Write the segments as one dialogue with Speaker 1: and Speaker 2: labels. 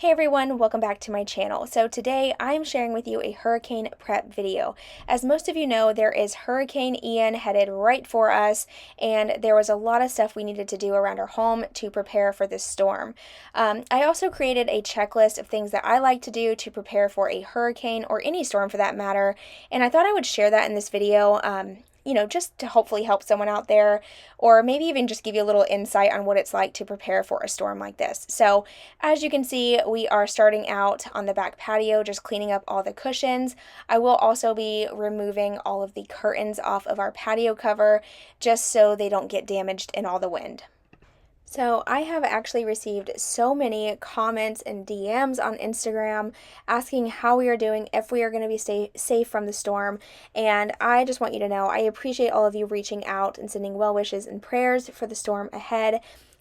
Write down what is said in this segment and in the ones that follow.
Speaker 1: Hey everyone, welcome back to my channel. So today I'm sharing with you a hurricane prep video. As most of you know, there is Hurricane Ian headed right for us, and there was a lot of stuff we needed to do around our home to prepare for this storm. I also created a checklist of things that I like to do to prepare for a hurricane or any storm for that matter, and I thought I would share that in this video. Just to hopefully help someone out there, or maybe even just give you a little insight on what it's like to prepare for a storm like this. So, as you can see, we are starting out on the back patio, just cleaning up all the cushions. I will also be removing all of the curtains off of our patio cover, just so they don't get damaged in all the wind. So I have actually received so many comments and DMs on Instagram asking how we are doing, if we are going to be safe from the storm, and I just want you to know I appreciate all of you reaching out and sending well wishes and prayers for the storm ahead.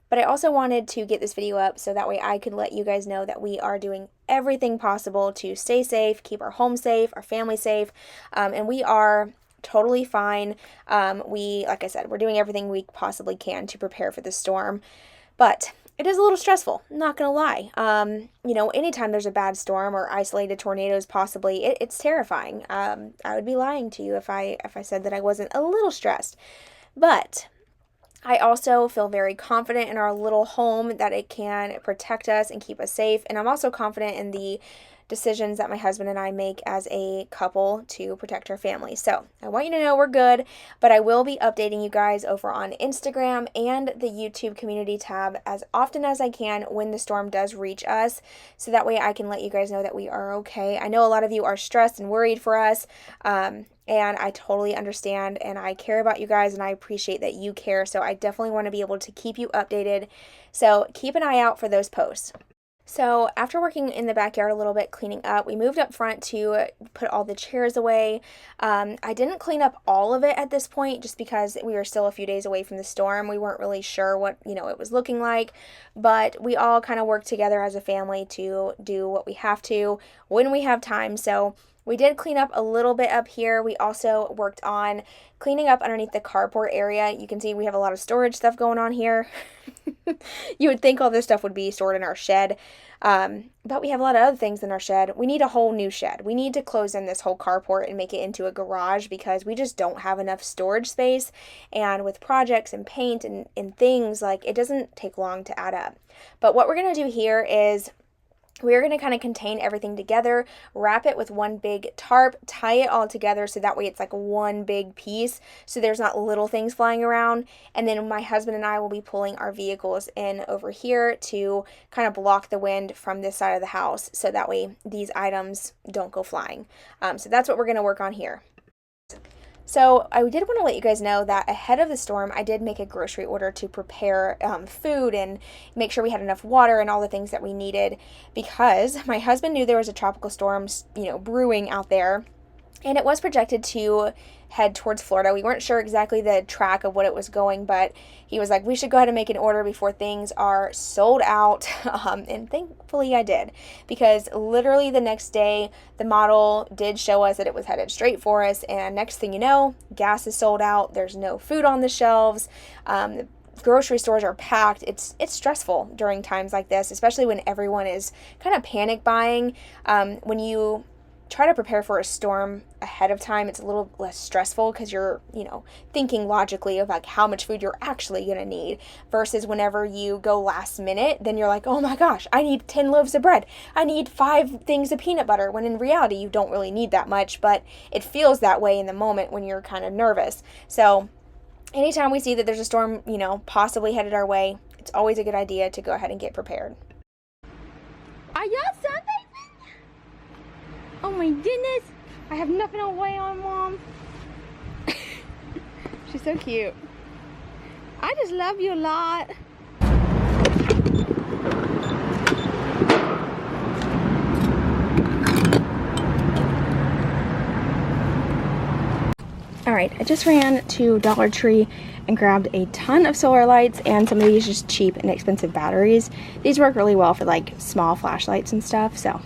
Speaker 1: But I also wanted to get this video up so that way I could let you guys know that we are doing everything possible to stay safe, keep our home safe, our family safe, and we are totally fine. Like I said, we're doing everything we possibly can to prepare for the storm, but it is a little stressful, not gonna lie. Anytime there's a bad storm or isolated tornadoes, possibly, it's terrifying. I would be lying to you if I said that I wasn't a little stressed, but I also feel very confident in our little home that it can protect us and keep us safe, and I'm also confident in the decisions that my husband and I make as a couple to protect our family. So I want you to know we're good, but I will be updating you guys over on Instagram and the YouTube community tab as often as I can when the storm does reach us, so that way I can let you guys know that we are okay. I know a lot of you are stressed and worried for us, and I totally understand, and I care about you guys, and I appreciate that you care, so I definitely want to be able to keep you updated. So keep an eye out for those posts. So after working in the backyard a little bit, cleaning up, we moved up front to put all the chairs away. I didn't clean up all of it at this point just because we were still a few days away from the storm. We weren't really sure what, it was looking like, but we all kind of worked together as a family to do what we have to when we have time. So we did clean up a little bit up here. We also worked on cleaning up underneath the carport area. You can see we have a lot of storage stuff going on here. You would think all this stuff would be stored in our shed, but we have a lot of other things in our shed. We need a whole new shed. We need to close in this whole carport and make it into a garage because we just don't have enough storage space, and with projects and paint and things, like, it doesn't take long to add up. But what we're going to do here is we're going to kind of contain everything together, wrap it with one big tarp, tie it all together so that way it's like one big piece, so there's not little things flying around. And then my husband and I will be pulling our vehicles in over here to kind of block the wind from this side of the house, so that way these items don't go flying. So that's what we're going to work on here. So I did want to let you guys know that ahead of the storm, I did make a grocery order to prepare food and make sure we had enough water and all the things that we needed, because my husband knew there was a tropical storm, brewing out there, and it was projected to head towards Florida. We weren't sure exactly the track of what it was going, but he was like, we should go ahead and make an order before things are sold out. And thankfully I did, because literally the next day the model did show us that it was headed straight for us, and next thing you know, gas is sold out. There's no food on the shelves. The grocery stores are packed. It's stressful during times like this, especially when everyone is kind of panic buying. When you try to prepare for a storm ahead of time, it's a little less stressful because you're, thinking logically of like how much food you're actually going to need, versus whenever you go last minute, then you're like, oh my gosh, I need 10 loaves of bread. I need 5 things of peanut butter, when in reality you don't really need that much, but it feels that way in the moment when you're kind of nervous. So anytime we see that there's a storm, possibly headed our way, it's always a good idea to go ahead and get prepared.
Speaker 2: Are y'all sunbathing? Oh my goodness, I have nothing to weigh on, Mom. She's so cute. I just love you a lot.
Speaker 1: Alright, I just ran to Dollar Tree and grabbed a ton of solar lights and some of these just cheap and expensive batteries. These work really well for like small flashlights and stuff, so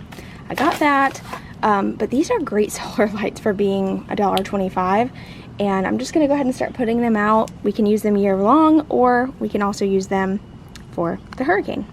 Speaker 1: I got that. But these are great solar lights for being $1.25, and I'm just going to go ahead and start putting them out. We can use them year long, or we can also use them for the hurricane.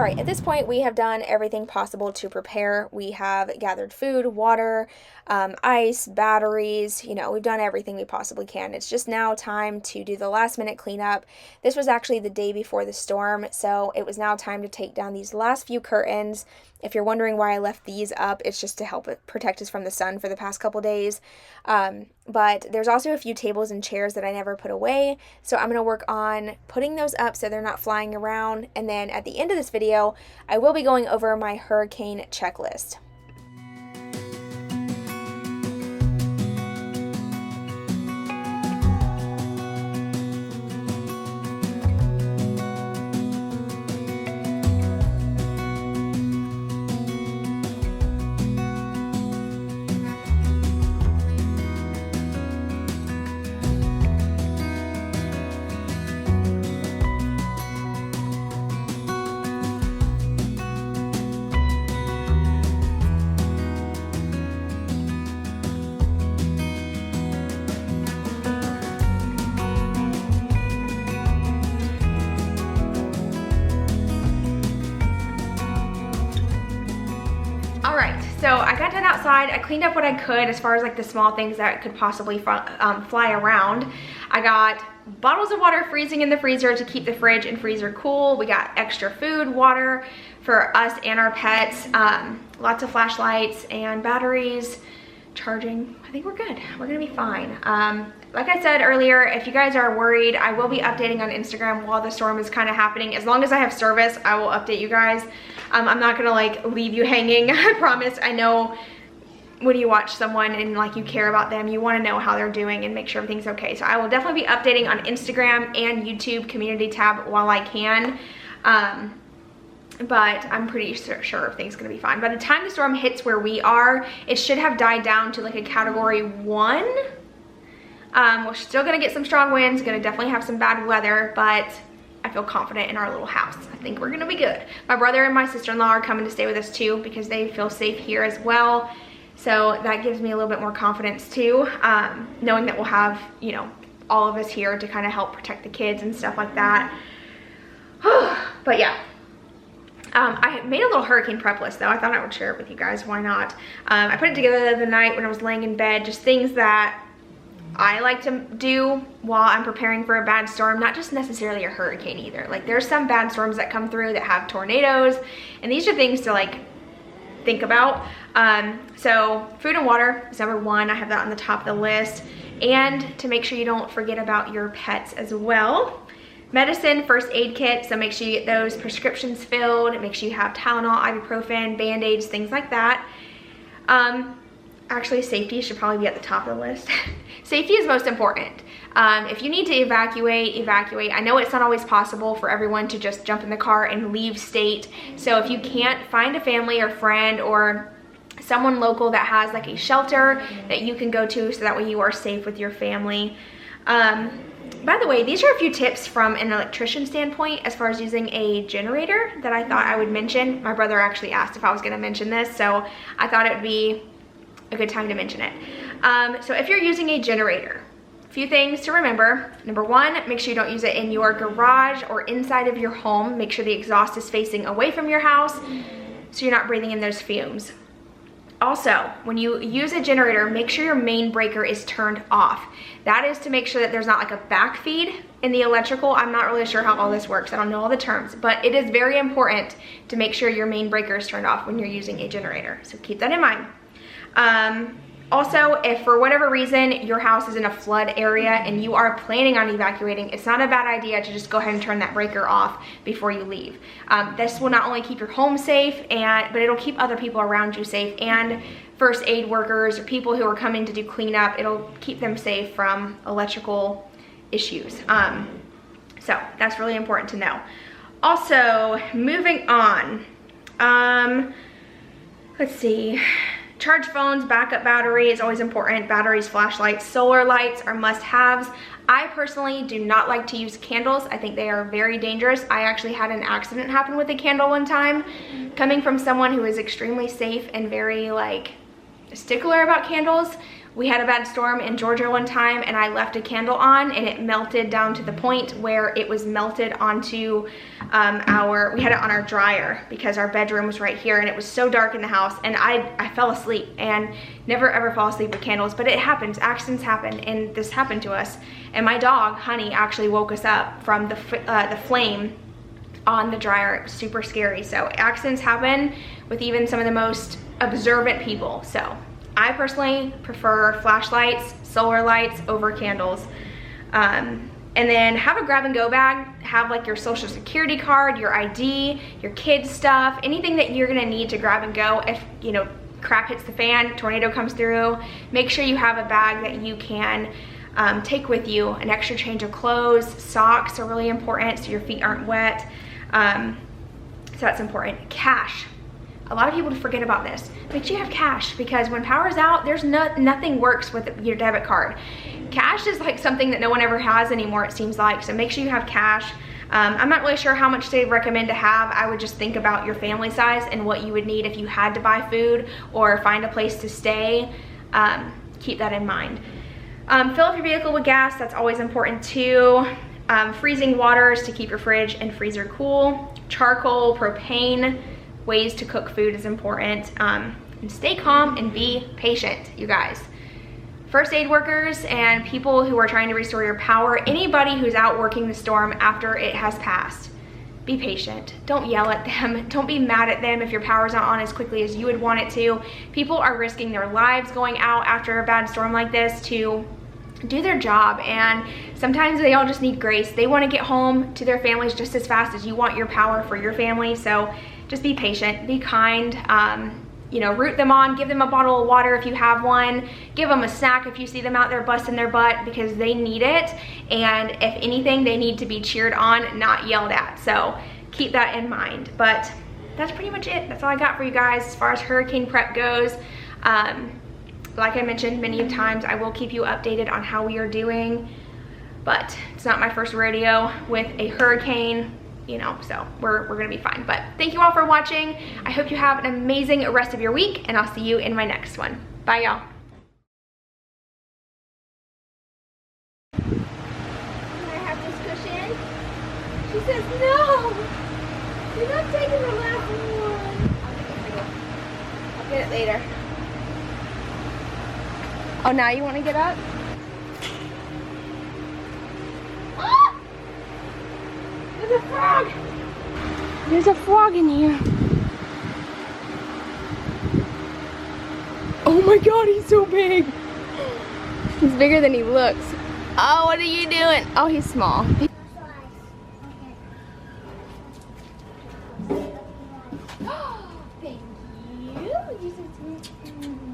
Speaker 1: Alright, at this point we have done everything possible to prepare. We have gathered food, water, ice, batteries, we've done everything we possibly can. It's just now time to do the last minute cleanup. This was actually the day before the storm, so it was now time to take down these last few curtains. If you're wondering why I left these up, it's just to help it protect us from the sun for the past couple days. But there's also a few tables and chairs that I never put away, so I'm going to work on putting those up so they're not flying around. And then at the end of this video, I will be going over my hurricane checklist. Alright, so I got done outside. I cleaned up what I could as far as like the small things that could possibly fly around. I got bottles of water freezing in the freezer to keep the fridge and freezer cool. We got extra food, water for us and our pets, lots of flashlights and batteries, charging. I think we're good. We're gonna be fine. Like I said earlier, if you guys are worried, I will be updating on Instagram while the storm is kind of happening. As long as I have service, I will update you guys. I'm not gonna like leave you hanging, I promise. I know when you watch someone and like you care about them, you wanna know how they're doing and make sure everything's okay. So I will definitely be updating on Instagram and YouTube community tab while I can. But I'm pretty sure everything's gonna be fine. By the time the storm hits where we are, it should have died down to like a category 1. We're still gonna get some strong winds, gonna definitely have some bad weather, but I feel confident in our little house. I think we're gonna be good. My brother and my sister-in-law are coming to stay with us too because they feel safe here as well. So that gives me a little bit more confidence too, knowing that we'll have, all of us here to kind of help protect the kids and stuff like that. But yeah. I made a little hurricane prep list though. I thought I would share it with you guys. Why not? I put it together the other night when I was laying in bed, just things that I like to do while I'm preparing for a bad storm, not just necessarily a hurricane either. Like there's some bad storms that come through that have tornadoes, and these are things to like think about. So food and water is number 1. I have that on the top of the list. And to make sure you don't forget about your pets as well. Medicine, first aid kit, so make sure you get those prescriptions filled. Make sure you have Tylenol, ibuprofen, Band-Aids, things like that. Actually, safety should probably be at the top of the list. Safety is most important. If you need to evacuate, evacuate. I know it's not always possible for everyone to just jump in the car and leave state. So if you can't, find a family or friend or someone local that has like a shelter that you can go to so that way you are safe with your family. By the way, these are a few tips from an electrician standpoint as far as using a generator that I thought I would mention. My brother actually asked if I was going to mention this, so I thought it would be a good time to mention it. So if you're using a generator, a few things to remember. Number 1, make sure you don't use it in your garage or inside of your home. Make sure the exhaust is facing away from your house so you're not breathing in those fumes. Also, when you use a generator, make sure your main breaker is turned off. That is to make sure that there's not like a backfeed in the electrical. I'm not really sure how all this works. I don't know all the terms, but it is very important to make sure your main breaker is turned off when you're using a generator. So keep that in mind. Also, if for whatever reason your house is in a flood area and you are planning on evacuating, it's not a bad idea to just go ahead and turn that breaker off before you leave. This will not only keep your home safe, but it'll keep other people around you safe, and first aid workers or people who are coming to do cleanup, it'll keep them safe from electrical issues. So that's really important to know. Also, moving on, let's see. Charge phones, backup battery is always important. Batteries, flashlights, solar lights are must-haves. I personally do not like to use candles. I think they are very dangerous. I actually had an accident happen with a candle one time. Coming from someone who is extremely safe and very like stickler about candles, We had a bad storm in Georgia one time and I left a candle on and it melted down to the point where it was melted onto we had it on our dryer because our bedroom was right here and it was so dark in the house, and I fell asleep, and never ever fall asleep with candles, but it happens, accidents happen, and this happened to us. And my dog, Honey, actually woke us up from the flame on the dryer. It was super scary. So accidents happen with even some of the most observant people. So I personally prefer flashlights, solar lights over candles. And then have a grab and go bag. Have like your social security card, your ID, your kids stuff, anything that you're gonna need to grab and go if, you know, crap hits the fan, tornado comes through. Make sure you have a bag that you can take with you. An extra change of clothes, socks are really important so your feet aren't wet. So that's important. Cash. A lot of people forget about this. Make sure you have cash, because when power's out, there's nothing works with your debit card. Cash is like something that no one ever has anymore, it seems like. So make sure you have cash. I'm not really sure how much they recommend to have. I would just think about your family size and what you would need if you had to buy food or find a place to stay. Keep that in mind. Fill up your vehicle with gas. That's always important too. Freezing waters to keep your fridge and freezer cool. Charcoal, propane, ways to cook food is important. And stay calm and be patient, you guys. First aid workers and people who are trying to restore your power, anybody who's out working the storm after it has passed, be patient. Don't yell at them. Don't be mad at them if your power's not on as quickly as you would want it to. People are risking their lives going out after a bad storm like this to do their job, and sometimes they all just need grace. They want to get home to their families just as fast as you want your power for your family. So just be patient, be kind. You know, root them on, give them a bottle of water if you have one, give them a snack if you see them out there busting their butt, because they need it. And if anything, they need to be cheered on, not yelled at. So keep that in mind. But that's pretty much it. That's all I got for you guys as far as hurricane prep goes. Like I mentioned many times, I will keep you updated on how we are doing, but it's not my first rodeo with a hurricane, you know, so we're gonna be fine. But thank you all for watching. I hope you have an amazing rest of your week, and I'll see you in my next one. Bye, y'all. Can I have this cushion? She says no. You're not taking the last one. I'll get it later. Oh, now you want to get up? Ah! There's a frog! There's a frog in here. Oh my god, he's so big. He's bigger than he looks. Oh, what are you doing? Oh, he's small. Thank you.